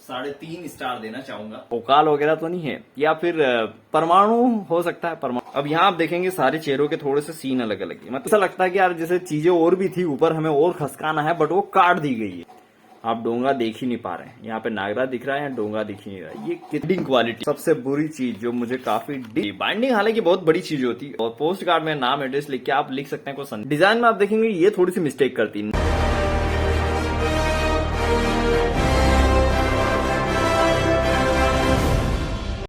3.5 star देना चाहूंगा। ओकाल वगैरह तो नहीं है, या फिर परमाणु हो सकता है। परमाणु। अब यहाँ आप देखेंगे सारे चेहरों के थोड़े से सीन अलग अलग है। मतलब ऐसा लगता है कि यार जैसे चीजें और भी थी ऊपर, हमें और खसकाना है, बट वो काट दी गई है। आप डोंगा देख ही नहीं पा रहे हैं। यहाँ पे नागराज दिख रहा है, यहाँ डोंगा दिख ही नहीं रहा है। ये किडिंग क्वालिटी सबसे बुरी चीज जो मुझे काफी बाइंडिंग हालांकि बहुत बड़ी चीज होती है, और पोस्ट कार्ड में नाम एड्रेस लिख के आप लिख सकते हैं कोई। डिजाइन में आप देखेंगे ये थोड़ी सी मिस्टेक करती है।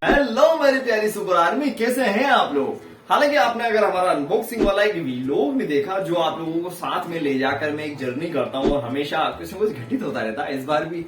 हेलो मेरी प्यारी सुपर आर्मी, कैसे हैं आप लोग। हालांकि आपने अगर हमारा अनबॉक्सिंग वाला एक व्लॉग भी देखा, जो आप लोगों को साथ में ले जाकर मैं एक जर्नी करता हूं, और हमेशा कुछ न कुछ घटित होता रहता है। इस बार भी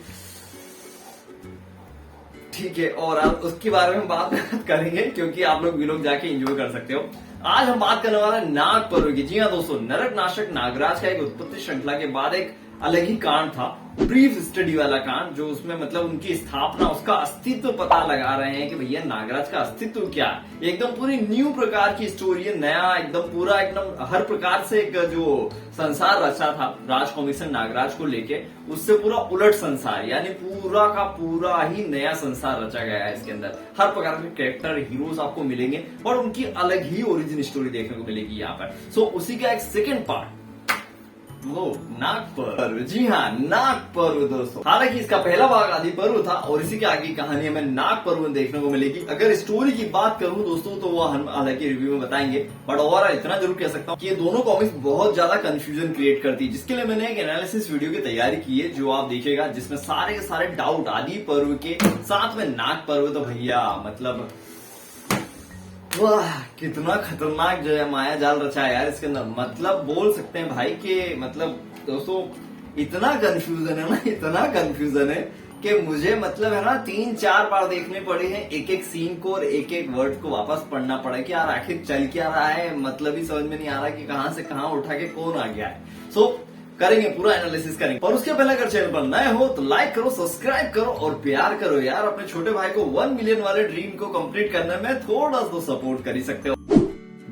ठीक है, और आप उसके बारे में बात करेंगे, क्योंकि आप लोग व्लॉग जाके एंजॉय कर सकते हो। आज हम बात करने वाले हैं नाग पर्व की। जी हाँ दोस्तों, नरक नाशक नागराज का एक उत्पत्ति श्रृंखला के बाद एक अलग ही कांड था, ब्रीफ स्टडी वाला कांड, जो उसमें मतलब उनकी स्थापना, उसका अस्तित्व पता लगा रहे हैं कि भैया नागराज का अस्तित्व क्या है। एकदम पूरी न्यू प्रकार की स्टोरी है, नया एकदम पूरा एकदम हर प्रकार से एक जो संसार रचा था राज कॉमिक्स नागराज को लेके, उससे पूरा उलट संसार, यानी पूरा का पूरा ही नया संसार रचा गया है। इसके अंदर हर प्रकार के कैरेक्टर हीरोज आपको मिलेंगे, और उनकी अलग ही ओरिजिन स्टोरी देखने को मिलेगी यहाँ पर। सो उसी का एक सेकेंड पार्ट, वो नाग पर्व। जी हाँ, नाग पर्व दोस्तों। हालांकि इसका पहला भाग आदि पर्व था, और इसी के आगे कहानी हमें नाग पर्व देखने को मिलेगी। अगर स्टोरी की बात करूं दोस्तों, तो वो हम हालांकि रिव्यू में बताएंगे, बट ओवरऑल इतना जरूर कह सकता हूं कि ये दोनों कॉमिक्स बहुत ज्यादा कंफ्यूजन क्रिएट करती है, जिसके लिए मैंने एक एनालिसिस वीडियो की तैयारी की है, जो आप देखिएगा, जिसमें सारे के सारे डाउट आदि पर्व के साथ में नाग पर्व, तो भैया मतलब वाह, कितना खतरनाक जो है माया जाल रचा है यार इसके अंदर। मतलब बोल सकते हैं भाई कि मतलब दोस्तों इतना कंफ्यूजन है ना, इतना कंफ्यूजन है कि मुझे मतलब है ना 3-4 बार देखने पड़े हैं एक एक सीन को, और एक एक वर्ड को वापस पढ़ना पड़ा कि यार आखिर चल क्या रहा है, मतलब ही समझ में नहीं आ रहा कि कहां से कहां उठा के कौन आ गया है। सो करेंगे, पूरा एनालिसिस करेंगे। और उसके पहले अगर चैनल पर नए हो तो लाइक करो, सब्सक्राइब करो, और प्यार करो यार। अपने छोटे भाई को 1 मिलियन वाले ड्रीम को कंप्लीट करने में थोड़ा सा सपोर्ट कर ही सकते हो।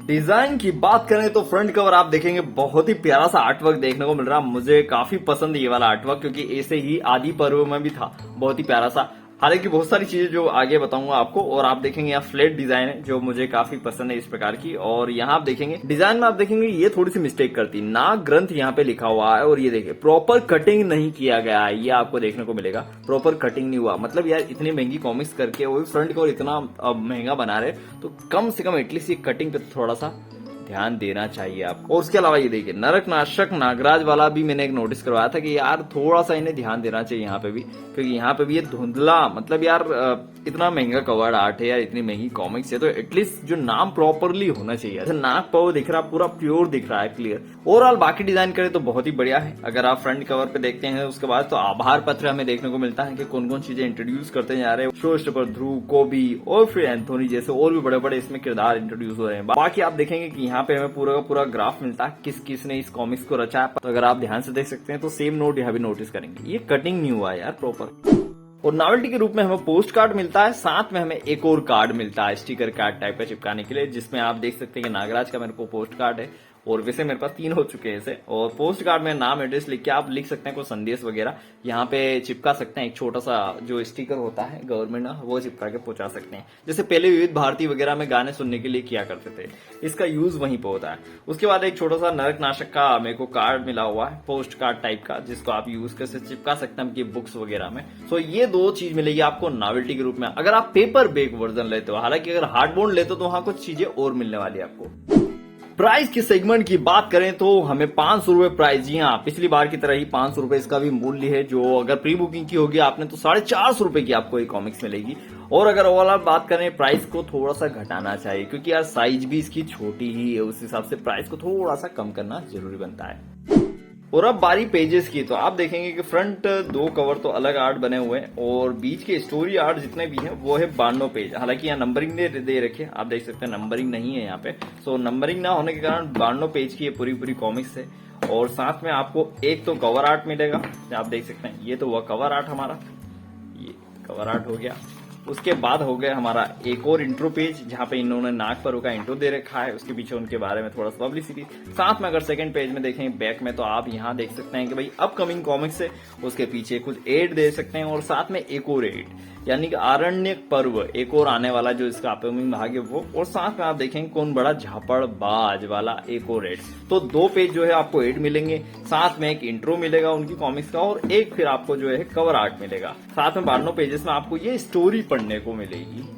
डिजाइन की बात करें तो फ्रंट कवर आप देखेंगे बहुत ही प्यारा सा आर्टवर्क देखने को मिल रहा है। मुझे काफी पसंद है ये वाला आर्टवर्क, क्योंकि ऐसे ही आदि पर्व में भी था, बहुत ही प्यारा सा। हालांकि बहुत सारी चीजें जो आगे बताऊंगा आपको, और आप देखेंगे यहाँ फ्लैट डिजाइन है, जो मुझे काफी पसंद है इस प्रकार की। और यहाँ आप देखेंगे डिजाइन में आप देखेंगे ये थोड़ी सी मिस्टेक करती, नाग ग्रंथ यहाँ पे लिखा हुआ है, और ये देखिए प्रॉपर कटिंग नहीं किया गया है, ये आपको देखने को मिलेगा। प्रॉपर कटिंग नहीं हुआ, मतलब यार इतनी महंगी कॉमिक्स करके वो फ्रंट कवर इतना महंगा बना रहे, तो कम से कम एटलीस्ट ये कटिंग पे थोड़ा सा ध्यान देना चाहिए आपको। और उसके अलावा ये देखिए नरक नाशक नागराज वाला भी मैंने एक नोटिस करवाया था कि यार थोड़ा सा इन्हें ध्यान देना चाहिए यहाँ पे भी, क्योंकि यहाँ पे भी ये धुंधला, मतलब यार इतना महंगा कवर आर्ट है यार, इतनी महंगी कॉमिक्स है, तो एटलीस्ट जो नाम प्रॉपरली होना चाहिए। ऐसे नाग पर्व दिख रहा, पूरा प्योर दिख रहा है, क्लियर। ओवरऑल बाकी डिजाइन करें तो बहुत ही बढ़िया है। अगर आप फ्रंट कवर पे देखते हैं उसके बाद, तो आभार पत्र हमें देखने को मिलता है कि कौन कौन चीजें इंट्रोड्यूस करते जा रहे हैं। शो स्टॉपर ध्रुव, कोबी और फिर एंथोनी जैसे और भी बड़े बड़े इसमें किरदार इंट्रोड्यूस हो रहे हैं। बाकी आप देखेंगे कि यहाँ पे हमें पूरा का पूरा ग्राफ मिलता है किस किस ने इस कॉमिक्स को रचा है। तो अगर आप ध्यान से देख सकते हैं तो सेम नोट यहाँ भी नोटिस करेंगे, ये कटिंग नहीं हुआ है यार प्रॉपर। और नॉवेल्टी के रूप में हमें पोस्ट कार्ड मिलता है, साथ में हमें एक और कार्ड मिलता है स्टिकर कार्ड टाइप का चिपकाने के लिए, जिसमें आप देख सकते हैं कि नागराज का मेरे को पोस्ट कार्ड है, और वैसे मेरे पास 3 हो चुके हैं इसे। और पोस्ट कार्ड में नाम एड्रेस लिख के आप लिख सकते हैं कोई संदेश वगैरह यहाँ पे चिपका सकते हैं। एक छोटा सा जो स्टिकर होता है गवर्नमेंट का, वो चिपका के पहुंचा सकते हैं, जैसे पहले विविध भारती वगैरह में गाने सुनने के लिए किया करते थे। इसका यूज वहीं पे होता है। उसके बाद एक छोटा सा नरक नाशक का मेरे को कार्ड मिला हुआ है, पोस्ट कार्ड टाइप का, जिसको आप यूज कर चिपका सकते हैं आपकी बुक्स वगैरह में। सो ये 2 चीज मिलेगी आपको नॉवेल्टी के रूप में, अगर आप पेपर बैक वर्जन लेते हो। हालांकि अगर हार्डबोर्ड लेते हो तो वहां कुछ चीजें और मिलने वाली है आपको। प्राइस के सेगमेंट की बात करें तो हमें 500 रुपए प्राइस, जी हाँ पिछली बार की तरह ही 500 रुपए इसका भी मूल्य है, जो अगर प्री बुकिंग की होगी आपने तो 450 रुपए की आपको ये कॉमिक्स मिलेगी। और अगर ओवरऑल बात करें प्राइस को थोड़ा सा घटाना चाहिए, क्योंकि यार साइज भी इसकी छोटी ही है, उस हिसाब से प्राइस को थोड़ा सा कम करना जरूरी बनता है। और अब बारी पेजेस की, तो आप देखेंगे कि फ्रंट 2 कवर तो अलग आर्ट बने हुए हैं, और बीच के स्टोरी आर्ट जितने भी हैं वो है 92 पेज। हालांकि यहाँ नंबरिंग दे रखे, आप देख सकते हैं नंबरिंग नहीं है यहाँ पे। सो नंबरिंग ना होने के कारण 92 पेज की ये पूरी कॉमिक्स है। और साथ में आपको एक तो कवर आर्ट मिलेगा, आप देख सकते हैं, ये तो हुआ कवर आर्ट हमारा, ये कवर आर्ट हो गया। उसके बाद हो गया हमारा एक और इंट्रो पेज, जहाँ पे इन्होंने नागपरो का इंट्रो दे रखा है, उसके पीछे उनके बारे में थोड़ा सा पब्लिसिटी। साथ में अगर सेकंड पेज में देखें बैक में, तो आप यहाँ देख सकते हैं कि भाई अपकमिंग कॉमिक्स है, उसके पीछे कुछ एड दे सकते हैं और साथ में एक और एड, यानी कि आरण्यक पर्व एक और आने वाला जो इसका अपकमिंग भाग है वो, और साथ में आप देखेंगे कौन बड़ा झापड़ बाज वाला एक और एड। तो 2 पेज जो है आपको एड मिलेंगे, साथ में एक इंट्रो मिलेगा उनकी कॉमिक्स का, और एक फिर आपको जो है कवर आर्ट मिलेगा। साथ में 92 पेजेस में आपको ये स्टोरी पढ़ने को मिलेगी।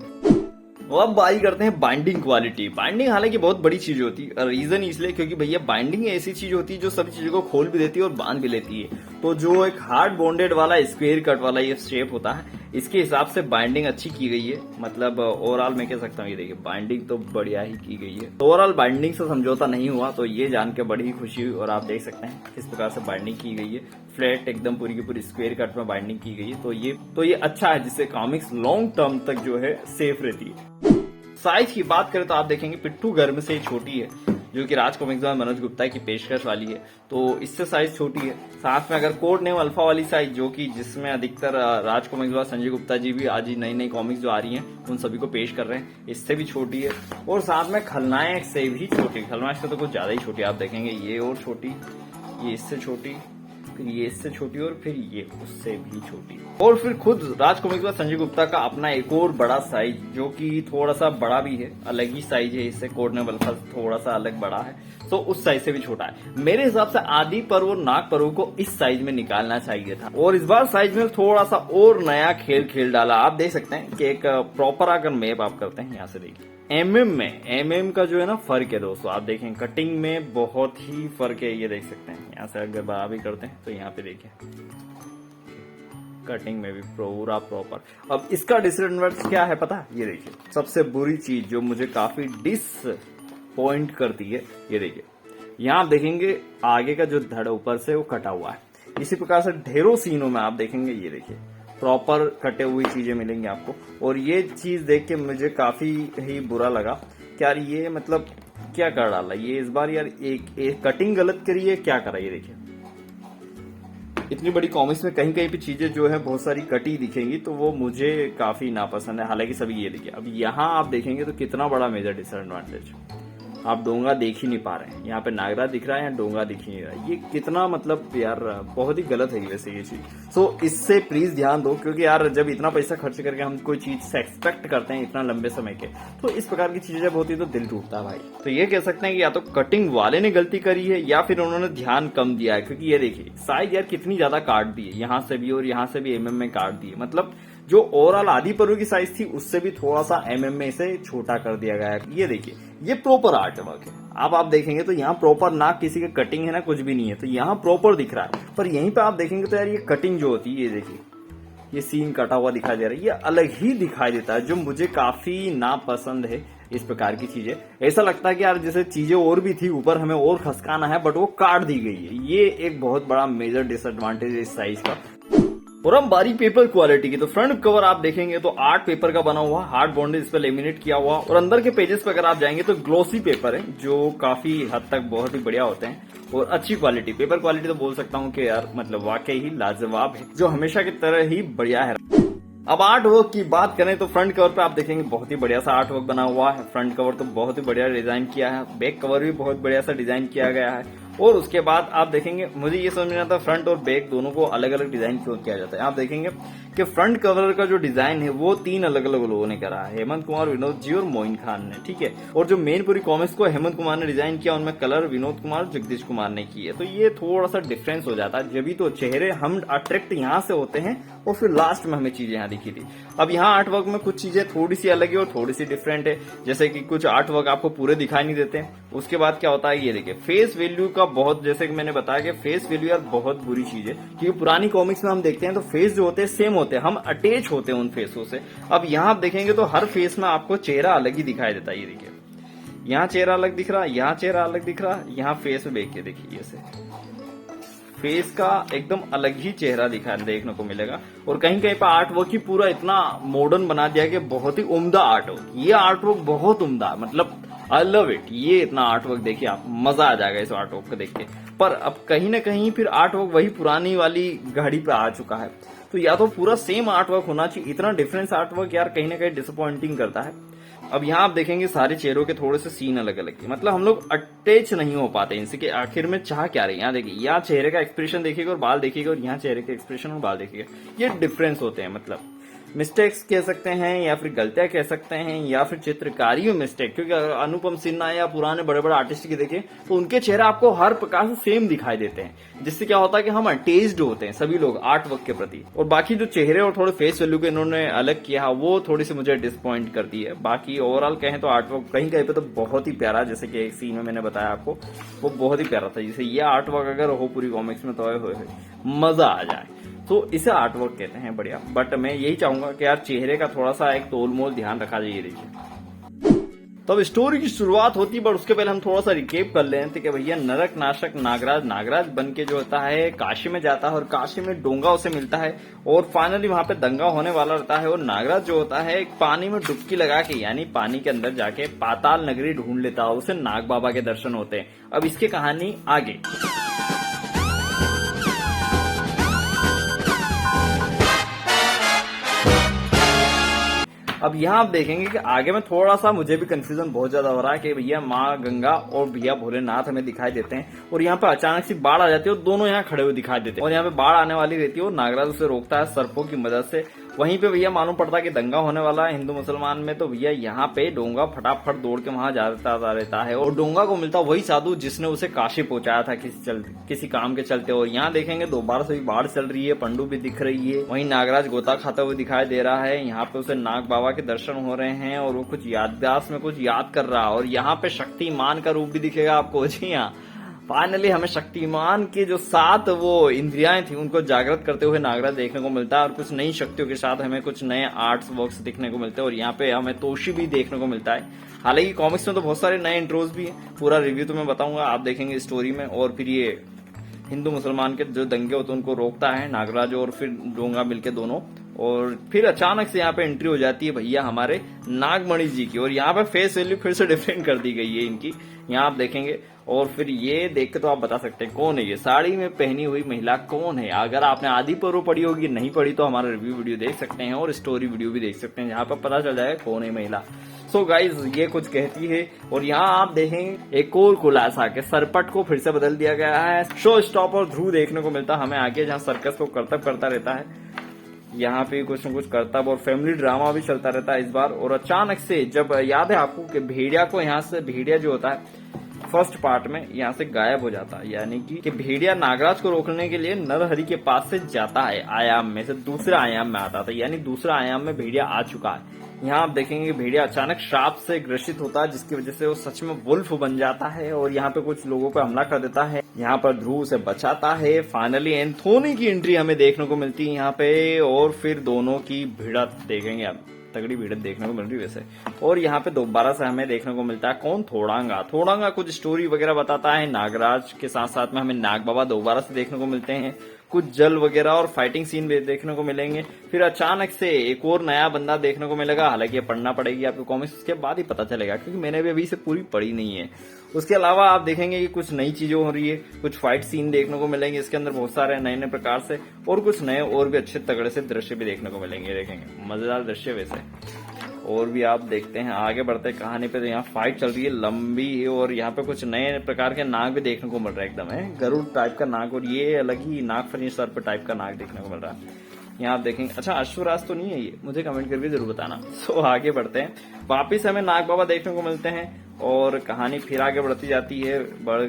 और अब बाई करते हैं बाइंडिंग क्वालिटी। बाइंडिंग हालांकि बहुत बड़ी चीज होती है, रीजन इसलिए क्योंकि भैया बाइंडिंग ऐसी चीज होती है जो सभी चीजों को खोल भी देती है और बांध भी लेती है। तो जो एक हार्ड बॉन्डेड वाला स्क्वेयर कट वाला ये शेप होता है, इसके हिसाब से बाइंडिंग अच्छी की गई है। मतलब ओवरऑल मैं कह सकता हूँ ये देखिए बाइंडिंग तो बढ़िया ही की गई है। तो ओवरऑल बाइंडिंग से समझौता नहीं हुआ, तो ये जान के बड़ी ही खुशी हुई। और आप देख सकते हैं किस प्रकार से बाइंडिंग की गई है, फ्लैट एकदम पूरी की पूरी स्क्वेयर कट में बाइंडिंग की गई है। तो ये अच्छा है, जिससे कॉमिक्स लॉन्ग टर्म तक जो है सेफ रहती है। साइज की बात करें तो आप देखेंगे पिट्ठू गर्म से छोटी है, जो कि राज कॉमिक्स में मनोज गुप्ता की पेशकश वाली है, तो इससे साइज छोटी है। साथ में अगर कोड नेम अल्फा वाली साइज, जो कि जिसमें अधिकतर राज कॉमिक्स व संजय गुप्ता जी भी आज नई नई कॉमिक्स जो आ रही हैं उन सभी को पेश कर रहे हैं, इससे भी छोटी है। और साथ में खलनायक से भी छोटी, खलनायक से तो कुछ ज्यादा ही छोटी, आप देखेंगे ये और छोटी, ये इससे छोटी, फिर ये इससे छोटी, और फिर ये उससे भी छोटी। और फिर खुद राज कॉमिक्स का संजय गुप्ता का अपना एक और बड़ा साइज, जो कि थोड़ा सा बड़ा भी है, अलग ही साइज है, इससे कोड नेम अल्फा थोड़ा सा अलग बड़ा है, तो उस साइज से भी छोटा है। मेरे हिसाब से आदि पर्व और नाग पर्व को इस साइज में निकालना चाहिए था, और इस बार साइज में थोड़ा सा और नया खेल डाला। आप देख सकते हैं कि एक प्रॉपर अगर मैप आप करते हैं, यहाँ से देखिए एमएम का जो है ना फर्क है दोस्तों, आप देखें कटिंग में बहुत ही फर्क है, ये देख सकते हैं। यहाँ से अगर बराबरी करते हैं तो यहाँ पे देखिए कटिंग में भी पूरा प्रॉपर। अब इसका डिसएडवांटेज क्या है पता है, ये देखिए सबसे बुरी चीज जो मुझे काफी डिसपॉइंट करती है, ये देखिए यहाँ आप देखेंगे आगे का जो धड़ ऊपर से वो कटा हुआ है। इसी प्रकार से ढेरों सीनों में आप देखेंगे, ये देखिए प्रॉपर कटे हुई चीजें मिलेंगी आपको। और ये चीज देख के मुझे काफी ही बुरा लगा कि यार ये मतलब क्या कर डाला ये इस बार यार, एक कटिंग गलत करी है, क्या करा। ये देखिए इतनी बड़ी कॉमिक्स में कहीं कहीं पे चीजें जो है बहुत सारी कटी दिखेंगी, तो वो मुझे काफी नापसंद है। हालांकि सभी ये देखिए, अब यहाँ आप देखेंगे तो कितना बड़ा मेजर डिसएडवांटेज, आप डोंगा देख ही नहीं पा रहे हैं। यहाँ पे नागराज दिख रहा है, यहाँ डोंगा दिख ही नहीं रहा है। ये कितना मतलब यार बहुत ही गलत है वैसे ये चीज। सो इससे प्लीज ध्यान दो, क्योंकि यार जब इतना पैसा खर्च करके हम कोई चीज से एक्सपेक्ट करते हैं इतना लंबे समय के, तो इस प्रकार की चीजें जब होती है तो दिल टूटता है भाई। तो ये कह सकते हैं कि या तो कटिंग वाले ने गलती करी है, या फिर उन्होंने ध्यान कम दिया है। क्योंकि ये देखिए साइज यार कितनी ज्यादा काट दी है, यहाँ से भी और यहाँ से भी एमएम में काट दी है। मतलब जो ओवरऑल आदि पर्व की साइज थी उससे भी थोड़ा सा एमएम में इसे छोटा कर दिया गया है। ये देखिए ये प्रॉपर आर्ट वर्क है। अब आप देखेंगे तो यहाँ प्रॉपर ना किसी का कटिंग है ना कुछ भी नहीं है, तो यहाँ प्रॉपर दिख रहा है। पर यहीं पे आप देखेंगे तो यार ये कटिंग जो होती है, ये देखिए ये सीन कटा हुआ दिखाई दे रहा है, ये अलग ही दिखाई देता है, जो मुझे काफी नापसंद है। इस प्रकार की चीजें ऐसा लगता है कि यार जैसे चीजें और भी थी ऊपर हमें और खसकाना है, बट वो काट दी गई है। ये एक बहुत बड़ा मेजर डिसएडवांटेज है इस साइज का। और हम बारी पेपर क्वालिटी की, तो फ्रंट कवर आप देखेंगे तो आर्ट पेपर का बना हुआ, हार्ड बॉन्डेज इस पर लेमिनेट किया हुआ, और अंदर के पेजेस पे अगर आप जाएंगे तो ग्लोसी पेपर है, जो काफी हद तक बहुत ही बढ़िया होते हैं और अच्छी क्वालिटी। पेपर क्वालिटी तो बोल सकता हूँ कि यार मतलब वाकई ही लाजवाब है, जो हमेशा की तरह ही बढ़िया है। अब आर्ट वर्क की बात करें तो फ्रंट कवर पे आप देखेंगे बहुत ही बढ़िया सा आर्ट वर्क बना हुआ है। फ्रंट कवर तो बहुत ही बढ़िया डिजाइन किया है, बैक कवर भी बहुत बढ़िया सा डिजाइन किया गया है। और उसके बाद आप देखेंगे, मुझे ये समझ नहीं आता फ्रंट और बैक दोनों को अलग अलग डिजाइन क्यों किया जाता है। आप देखेंगे कि फ्रंट कवर का जो डिजाइन है वो 3 अलग अलग लोगों ने करा है, हेमंत कुमार, विनोद जी और मोइन खान ने, ठीक है। और जो मेन पूरी कॉमिक्स को हेमंत कुमार ने डिजाइन किया, उनमें कलर विनोद कुमार, जगदीश कुमार ने की है। तो ये थोड़ा सा डिफरेंस हो जाता है, जब भी तो चेहरे हम अट्रैक्ट यहाँ से होते हैं और फिर लास्ट में हमें चीजें यहाँ दिखी थी। अब यहाँ आर्ट वर्क में कुछ चीजें थोड़ी सी अलग है और थोड़ी सी डिफरेंट है, जैसे कि कुछ आर्ट वर्क आपको पूरे दिखाई नहीं देते हैं। उसके बाद क्या होता है, ये देखिए फेस वैल्यू का बहुत, जैसे कि मैंने बताया कि फेस वैल्यू यार बहुत बुरी चीज है, क्योंकि पुरानी कॉमिक्स में हम देखते हैं तो फेस जो होते हैं सेम होते हैं, हम अटैच होते हैं उन फेसों से। अब यहाँ आप देखेंगे तो हर फेस में आपको चेहरा अलग ही दिखाई देता है। ये देखिए यहाँ चेहरा अलग दिख रहा है, यहाँ चेहरा अलग दिख रहा है, यहाँ फेस में देख के देखिए ऐसे फेस का एकदम अलग ही चेहरा देखने को मिलेगा। और कहीं कहीं पर आर्ट वर्क ही पूरा इतना मॉडर्न बना दिया कि बहुत ही उम्दा आर्ट वर्क। ये आर्ट वर्क बहुत उम्दा है, मतलब आई लव इट। ये इतना आर्ट वर्क देखिए आप, मजा आ जाएगा इस आर्ट वर्क को देख के। पर अब कहीं ना कहीं फिर आर्ट वर्क वही पुरानी वाली घड़ी पे आ चुका है। तो या तो पूरा सेम आर्ट वर्क होना चाहिए, इतना डिफरेंस आर्ट वर्क यार कहीं ना कहीं डिसअपॉइंटिंग करता है। अब यहाँ आप देखेंगे सारे चेहरों के थोड़े से सीन अलग अलग है, मतलब हम लोग अटैच नहीं हो पाते इनसे कि आखिर में चाह क्या रही है। यहाँ देखिए, यहाँ चेहरे का एक्सप्रेशन देखिएगा और बाल देखिएगा, और यहाँ चेहरे के एक्सप्रेशन और बाल देखिएगा, ये डिफरेंस होते हैं। मतलब मिस्टेक्स कह सकते हैं या फिर गलतियां कह सकते हैं या फिर चित्रकारी में मिस्टेक, क्योंकि अगर अनुपम सिन्हा या पुराने बड़े बड़े आर्टिस्ट की देखें तो उनके चेहरे आपको हर प्रकार से सेम दिखाई देते हैं, जिससे क्या होता है कि हम अटैच्ड होते हैं सभी लोग आर्ट वर्क के प्रति। और बाकी जो चेहरे और थोड़े फेस वैल्यू के इन्होंने अलग किया वो थोड़ी सी मुझे डिसपॉइंट करती है। बाकी ओवरऑल कहें तो आर्ट वर्क कहीं कहीं पे तो बहुत ही प्यारा, जैसे कि एक सीन में मैंने बताया आपको वो बहुत ही प्यारा था। जैसे ये आर्ट वर्क अगर हो पूरी कॉमिक्स में तो मजा आ जाए, तो इसे आर्ट वर्क कहते हैं, बढ़िया। बट मैं यही चाहूंगा कि यार चेहरे का थोड़ा सा एक तोल मोल ध्यान रखा जाइए। देखिए तो अब स्टोरी की शुरुआत होती है, बट उसके पहले हम थोड़ा सा रिकेप कर लेते हैं कि भैया नरक नाशक नागराज बन के जो होता है काशी में जाता है और काशी में डोंगा उसे मिलता है और फाइनली वहां पे दंगा होने वाला रहता है। और नागराज जो होता है पानी में डुबकी लगा के यानी पानी के अंदर जाके पाताल नगरी ढूंढ लेता है, उसे नाग बाबा के दर्शन होते हैं। अब इसकी कहानी आगे। अब यहाँ आप देखेंगे कि आगे में थोड़ा सा मुझे भी कंफ्यूजन बहुत ज्यादा हो रहा है कि भैया माँ गंगा और भैया भोलेनाथ हमें दिखाई देते हैं और यहाँ पे अचानक सी बाढ़ आ जाती है और दोनों यहाँ खड़े हुए दिखाई देते हैं और यहाँ पे बाढ़ आने वाली रहती है और नागराज उसे रोकता है सर्पों की मदद से। वहीं पे भैया मालूम पड़ता है कि दंगा होने वाला है हिंदू मुसलमान में, तो भैया यहाँ पे डोंगा फटाफट दौड़ के वहां जाता रहता है और डोंगा को मिलता वही साधु जिसने उसे काशी पहुंचाया था किसी काम के चलते। और यहाँ देखेंगे दोबारा से भी बाढ़ चल रही है, पंडू भी दिख रही है, वहीं नागराज गोता खाता हुआ दिखाई दे रहा है। यहाँ पे उसे नाग बाबा के दर्शन हो रहे हैं और वो कुछ याददाश्त में कुछ याद कर रहा है और यहाँ पे शक्तिमान का रूप भी दिखेगा आपको। जी हाँ, फाइनली हमें शक्तिमान के जो 7 वो इंद्रियाएं थी उनको जागृत करते हुए नागराज देखने को मिलता है और कुछ नई शक्तियों के साथ हमें कुछ नए आर्ट्स वर्क्स दिखने को मिलते हैं और यहाँ पे हमें तोशी भी देखने को मिलता है। हालांकि कॉमिक्स में तो बहुत सारे नए इंट्रोज भी हैं, पूरा रिव्यू तो मैं बताऊंगा, आप देखेंगे स्टोरी में। और फिर ये हिंदू मुसलमान के जो दंगे होते हैं उनको रोकता है नागराज और फिर डोंगा मिलके दोनों, और फिर अचानक से यहाँ पे एंट्री हो जाती है भैया हमारे नागमणि जी की और यहाँ पे फेस वैल्यू फिर से डिफरेंट कर दी गई है इनकी, यहाँ आप देखेंगे। और फिर ये देख के तो आप बता सकते हैं कौन है ये साड़ी में पहनी हुई महिला कौन है। अगर आपने आदि पर्व पढ़ी होगी, नहीं पढ़ी तो हमारा रिव्यू वीडियो देख सकते हैं और स्टोरी वीडियो भी देख सकते हैं जहाँ पर पता चल जाएगा कौन है महिला। सो गाइज ये कुछ कहती है। और यहाँ आप देखेंगे एक और खुलासा के सरपट को फिर से बदल दिया गया है। शो स्टॉप और ध्रुव देखने को मिलता हमें आगे, जहाँ सर्कस को करतब करता रहता है, यहाँ पे कुछ न कुछ करतब और फैमिली ड्रामा भी चलता रहता है इस बार। और अचानक से जब याद है आपको कि भेड़िया को यहाँ से, भेड़िया जो होता है फर्स्ट पार्ट में यहाँ से गायब हो जाता है, यानी कि भेड़िया नागराज को रोकने के लिए नरहरि के पास से जाता है, आयाम में से दूसरे आयाम में आता था, यानी दूसरा आयाम में भेड़िया आ चुका है। यहाँ आप देखेंगे भेड़िया अचानक श्राप से ग्रसित होता है जिसकी वजह से वो सच में वुल्फ बन जाता है और यहाँ पे कुछ लोगों पर हमला कर देता है। यहाँ पर ध्रुव से बचाता है। फाइनली एंथोनी की एंट्री हमें देखने को मिलती है यहाँ पे और फिर दोनों की भिड़त देखेंगे आप, तगड़ी भिड़त देखने को मिल रही वैसे। और यहाँ पे दोबारा से हमें देखने को मिलता है कौन, थोड़ांगा कुछ स्टोरी वगैरह बताता है नागराज के साथ साथ में हमें नाग बाबा दोबारा से देखने को मिलते हैं, कुछ जल वगैरह और फाइटिंग सीन भी देखने को मिलेंगे। फिर अचानक से एक और नया बंदा देखने को मिलेगा, हालांकि ये पढ़ना पड़ेगी आपको कॉमिक्स, उसके बाद ही पता चलेगा क्योंकि मैंने भी अभी से पूरी पढ़ी नहीं है। उसके अलावा आप देखेंगे कि कुछ नई चीजें हो रही है, कुछ फाइट सीन देखने को मिलेंगे इसके अंदर बहुत सारे नए नए प्रकार से, और कुछ नए और भी अच्छे तगड़े से दृश्य भी देखने को मिलेंगे, देखेंगे मजेदार दृश्य वैसे। और भी आप देखते हैं आगे बढ़ते कहानी पे, तो यहाँ फाइट चल रही है लंबी है और यहाँ पे कुछ नए प्रकार के नाग भी देखने को मिल रहा है, एकदम है गरुड़ टाइप का नाग और ये अलग ही नाग फनी सर्प टाइप का नाग देखने को मिल रहा है। यहाँ आप देखेंगे, अच्छा अश्वराज तो नहीं है ये, मुझे कमेंट करके जरूर बताना। सो आगे बढ़ते हैं, वापिस हमें नाग बाबा देखने को मिलते हैं और कहानी फिर आगे बढ़ती जाती है, बढ़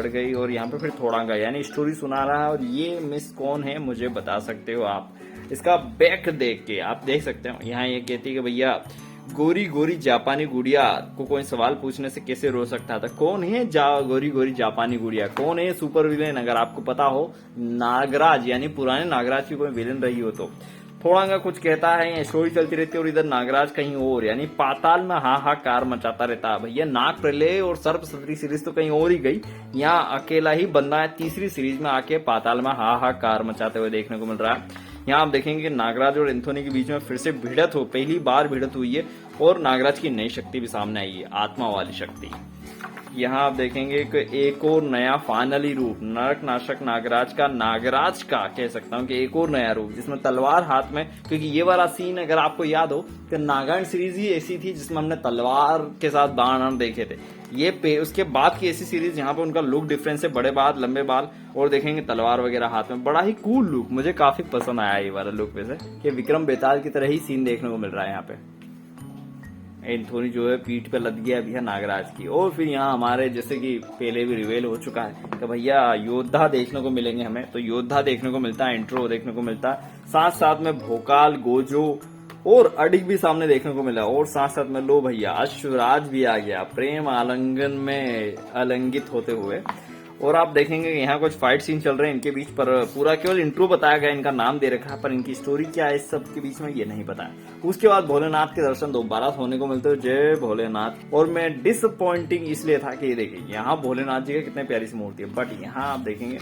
गई और यहाँ पे फिर थोड़ांगा यानी स्टोरी सुना रहा है। और ये मिस कौन है मुझे बता सकते हो आप, इसका बैक देख के आप देख सकते हो। यहाँ ये कहती है कि भैया गोरी गोरी जापानी गुड़िया को कोई सवाल पूछने से कैसे रो सकता था, कौन है गोरी गोरी जापानी गुड़िया, कौन है सुपर विलेन, अगर आपको पता हो नागराज यानी पुराने नागराज की कोई विलेन रही हो तो। थोड़ा कुछ कहता है, स्टोरी चलती रहती है और इधर नागराज कहीं और यानी पाताल में हाहाकार मचाता रहता है। भैया नाग प्रलय और सर्प सदरी सीरीज तो कहीं और ही गई, यहाँ अकेला ही बंदा है तीसरी सीरीज में आके पाताल में हाहाकार मचाते हुए देखने को मिल रहा है। यहाँ आप देखेंगे कि नागराज और एंथोनी के बीच में फिर से भिड़त हो, पहली बार भिड़त हुई है और नागराज की नई शक्ति भी सामने आई है, आत्मा वाली शक्ति। यहाँ आप देखेंगे कि एक और नया फाइनली रूप नरक नाशक नागराज का कह सकता हूँ कि एक और नया रूप जिसमें तलवार हाथ में, क्योंकि ये वाला सीन अगर आपको याद हो कि नागार्जुन सीरीज ही ऐसी थी जिसमें हमने तलवार के साथ बाण देखे थे। ये उसके बाद की ऐसी सीरीज यहाँ पे उनका लुक डिफरेंस है, बड़े बाल लंबे बाल और देखेंगे तलवार वगैरह हाथ में, बड़ा ही कूल लुक, मुझे काफी पसंद आया ये वाला लुक वैसे कि विक्रम बेताल की तरह ही सीन देखने को मिल रहा है यहाँ पे। एंथोनी जो है पीठ पे लद गया भैया नागराज की। और फिर यहाँ हमारे जैसे कि पहले भी रिवेल हो चुका है कि भैया योद्धा देखने को मिलेंगे हमें, तो योद्धा देखने को मिलता है, इंट्रो देखने को मिलता है, साथ साथ में भोकाल गोजो और अडिग भी सामने देखने को मिला, और साथ साथ में लो भैया अश्वराज भी आ गया प्रेम आलिंगन में अलंगित होते हुए। और आप देखेंगे यहाँ कुछ फाइट सीन चल रहे हैं इनके बीच, पर पूरा केवल इंट्रो बताया गया, इनका नाम दे रखा है, पर इनकी स्टोरी क्या है इस सब के बीच में ये नहीं पता है। उसके बाद भोलेनाथ के दर्शन दोबारा होने को मिलते हैं, जय भोलेनाथ। और मैं डिसअपॉइंटिंग इसलिए था कि ये देखिए यहाँ भोलेनाथ जी का कितने प्यारी सी मूर्ति है, बट यहाँ आप देखेंगे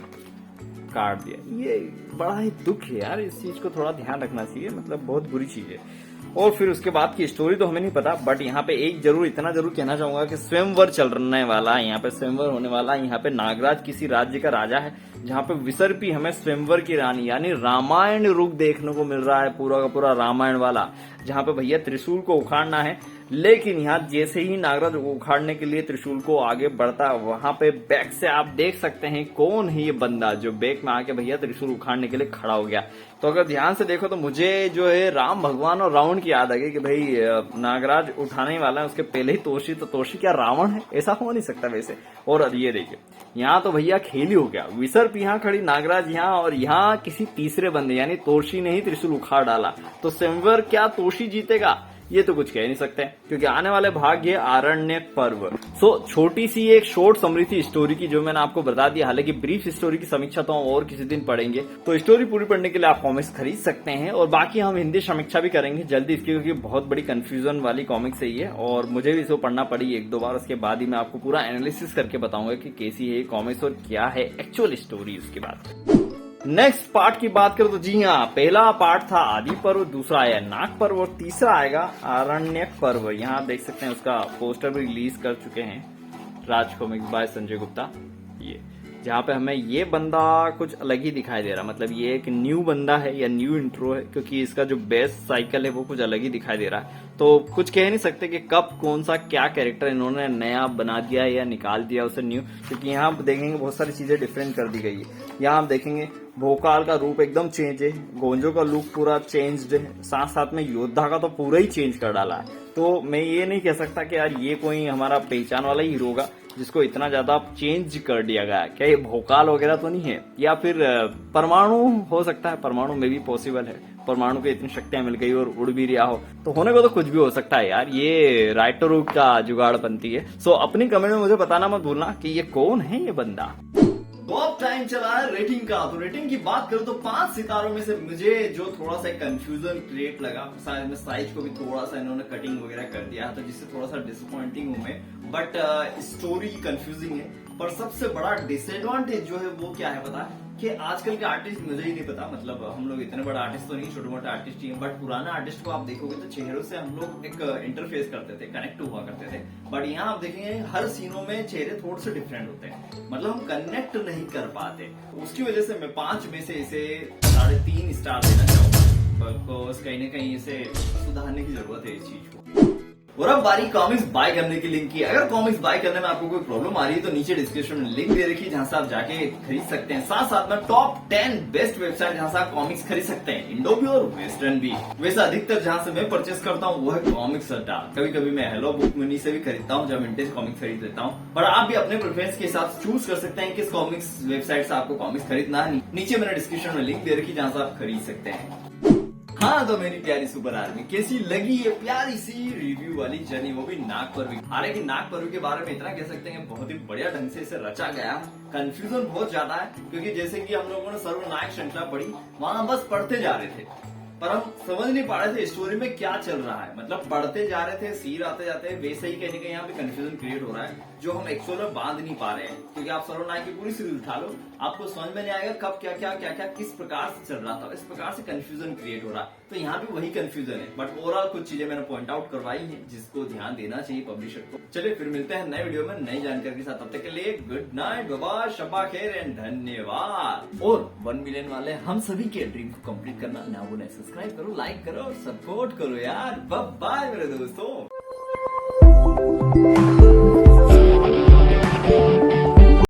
काट दिया। ये बड़ा ही दुख है यार, इस चीज को थोड़ा ध्यान रखना चाहिए, मतलब बहुत बुरी चीज है। और फिर उसके बाद की स्टोरी तो हमें नहीं पता, बट यहाँ पे इतना जरूर कहना चाहूंगा कि स्वयंवर चलने वाला है, यहाँ पे स्वयंवर होने वाला है। यहाँ पे नागराज किसी राज्य का राजा है, जहाँ पे विसर्पी हमें स्वयंवर की रानी यानी रामायण रुख देखने को मिल रहा है, पूरा का पूरा रामायण वाला, जहाँ पे भैया त्रिशूल को उखाड़ना है। लेकिन यहाँ जैसे ही नागराज उखाड़ने के लिए त्रिशूल को आगे बढ़ता है, वहां पे बैक से आप देख सकते हैं कौन है ये बंदा जो बैक में आके भैया त्रिशूल उखाड़ने के लिए खड़ा हो गया। तो अगर ध्यान से देखो तो मुझे जो है राम भगवान और रावण की याद आ गई कि भाई नागराज उठाने ही वाला है, उसके पहले ही तोशी, तो तोशी क्या रावण है? ऐसा हो नहीं सकता वैसे। और ये देखिए यहाँ तो भैया खेल ही हो गया, विसर्प यहाँ खड़ी, नागराज यहाँ, और यहाँ किसी तीसरे बंदे यानी तोशी ने ही त्रिशूल उखाड़ डाला। तो स्वयंवर क्या तोशी जीतेगा? ये तो कुछ कह नहीं सकते, क्योंकि आने वाले भाग ये आरण्यक पर्व। छोटी सी एक शॉर्ट समरी थी स्टोरी की जो मैंने आपको बता दिया। हालांकि ब्रीफ स्टोरी की समीक्षा तो हम और किसी दिन पढ़ेंगे, तो स्टोरी पूरी पढ़ने के लिए आप कॉमिक्स खरीद सकते हैं। और बाकी हम हिंदी समीक्षा भी करेंगे जल्दी इसकी, क्योंकि बहुत बड़ी कंफ्यूजन वाली कॉमिक्स है ये, और मुझे भी इसको पढ़ना पड़ी एक दो बार। उसके बाद ही मैं आपको पूरा एनालिसिस करके बताऊंगा कि कैसी है कॉमिक्स और क्या है एक्चुअल स्टोरी। उसके बाद नेक्स्ट पार्ट की बात करें तो जी हाँ, पहला पार्ट था आदि पर्व, दूसरा आया नाग पर्व और तीसरा आएगा आरण्यक पर्व। यहाँ आप देख सकते हैं उसका पोस्टर भी रिलीज कर चुके हैं राज कॉमिक्स बाय संजय गुप्ता, ये जहाँ पे हमें ये बंदा कुछ अलग ही दिखाई दे रहा, मतलब ये एक न्यू बंदा है या न्यू इंट्रो है, क्योंकि इसका जो बेस साइकिल है वो कुछ अलग ही दिखाई दे रहा है। तो कुछ कह नहीं सकते कि कब कौन सा क्या कैरेक्टर इन्होंने नया बना दिया या निकाल दिया उसे न्यू, क्योंकि यहाँ आप देखेंगे बहुत सारी चीजें डिफरेंट कर दी गई है। यहाँ आप देखेंगे भोकाल का रूप एकदम चेंज है, गोंजो का लुक पूरा चेंज्ड है, साथ साथ में योद्धा का तो पूरा ही चेंज कर डाला है। तो मैं ये नहीं कह सकता कि यार ये कोई हमारा पहचान वाला ही हीरो होगा जिसको इतना ज्यादा चेंज कर दिया गया। क्या ये भोकाल वगैरह तो नहीं है, या फिर परमाणु हो सकता है, परमाणु में भी पॉसिबल है, परमाणु को इतनी शक्तियां मिल गई और उड़ भी रहा हो, तो होने को तो कुछ भी हो सकता है यार, ये राइटर का जुगाड़ बनती है। सो अपनी कमेंट में मुझे बताना मत भूलना कि ये कौन है ये बंदा। तो अब टाइम चला है रेटिंग का। तो रेटिंग की बात करूं तो 5 सितारों में से मुझे जो थोड़ा सा कंफ्यूजन क्रिएट लगा, शायद में साइज को भी थोड़ा सा इन्होंने कटिंग वगैरह कर दिया तो जिससे थोड़ा सा डिसअपॉइंटिंग हूं मैं, बट स्टोरी कंफ्यूजिंग है। पर सबसे बड़ा डिसएडवांटेज जो है वो क्या है पता है कि आजकल के आर्टिस्ट मुझे ही नहीं पता, मतलब हम लोग इतने बड़े आर्टिस्ट तो नहीं, छोटे मोटे आर्टिस्ट ही हैं, बट पुराने आर्टिस्ट को आप देखोगे तो चेहरों से हम लोग एक इंटरफेस करते थे, कनेक्ट हुआ करते थे। बट यहाँ आप देखेंगे हर सीनों में चेहरे थोड़े से डिफरेंट होते हैं, मतलब हम कनेक्ट नहीं कर पाते। उसकी वजह से मैं 5 में से इसे 3.5 स्टार देना चाहूंगा। बिकॉज कहीं ना कहीं इसे सुधारने की जरूरत है इस चीज को। और अब बारी कॉमिक्स बाय करने की लिंक की। अगर कॉमिक्स बाय करने में आपको कोई प्रॉब्लम आ रही है तो नीचे डिस्क्रिप्शन में लिंक दे रखी है जहां से आप जाके खरीद सकते हैं। साथ साथ में टॉप 10 बेस्ट वेबसाइट जहां से आप कॉमिक्स खरीद सकते हैं, इंडो भी और वेस्टर्न भी। वैसे अधिकतर जहां से मैं परचेस करता हूं वो है कॉमिक्स अड्डा। कभी कभी मैं हेलो बुक मनी से भी खरीदता हूं जब विंटेज कॉमिक्स खरीद लेता हूं। पर आप भी अपने प्रेफरेंस के हिसाब से चूज कर सकते हैं किस कॉमिक्स वेबसाइट से आपको कॉमिक्स खरीदना है। नीचे मैंने डिस्क्रिप्शन में लिंक दे रखी जहां से आप खरीद सकते हैं। हाँ तो मेरी प्यारी सुपर आर्मी, कैसी लगी ये प्यारी सी रिव्यू वाली जर्नी, वो भी नाग पर्व। हालांकि नाग पर्व के बारे में इतना कह सकते हैं कि बहुत ही बढ़िया ढंग से इसे रचा गया। कंफ्यूजन बहुत ज्यादा है, क्योंकि जैसे कि हम लोगों ने सर्वनायक श्रृंखला पढ़ी, वहां बस पढ़ते जा रहे थे पर हम समझ नहीं पा रहे थे स्टोरी में क्या चल रहा है। मतलब पढ़ते जा रहे थे, सीर आते जाते वैसे ही कहीं ना कहीं यहाँ पे कंफ्यूजन क्रिएट हो रहा है। जो हम एक्चुअल में बांध नहीं पा रहे हैं, क्योंकि आप सर्वनायक की पूरी सीरीज उठा लो, आपको समझ में नहीं आएगा कब क्या क्या क्या क्या किस प्रकार से चल रहा था, इस प्रकार से कंफ्यूजन क्रिएट हो रहा है। तो यहाँ भी वही कंफ्यूजन है, बट ओवरऑल कुछ चीजें मैंने पॉइंट आउट करवाई हैं जिसको ध्यान देना चाहिए पब्लिशर को। चलिए फिर मिलते हैं नए वीडियो में नई जानकारी के साथ, तब तक के लिए good night, bye bye, Shaba खैर एंड धन्यवाद। और 1 मिलियन वाले हम सभी के ड्रीम को कंप्लीट करना ना भूलें, सब्सक्राइब करो, लाइक करो और सपोर्ट करो यार। बाय बाय मेरे दोस्तों।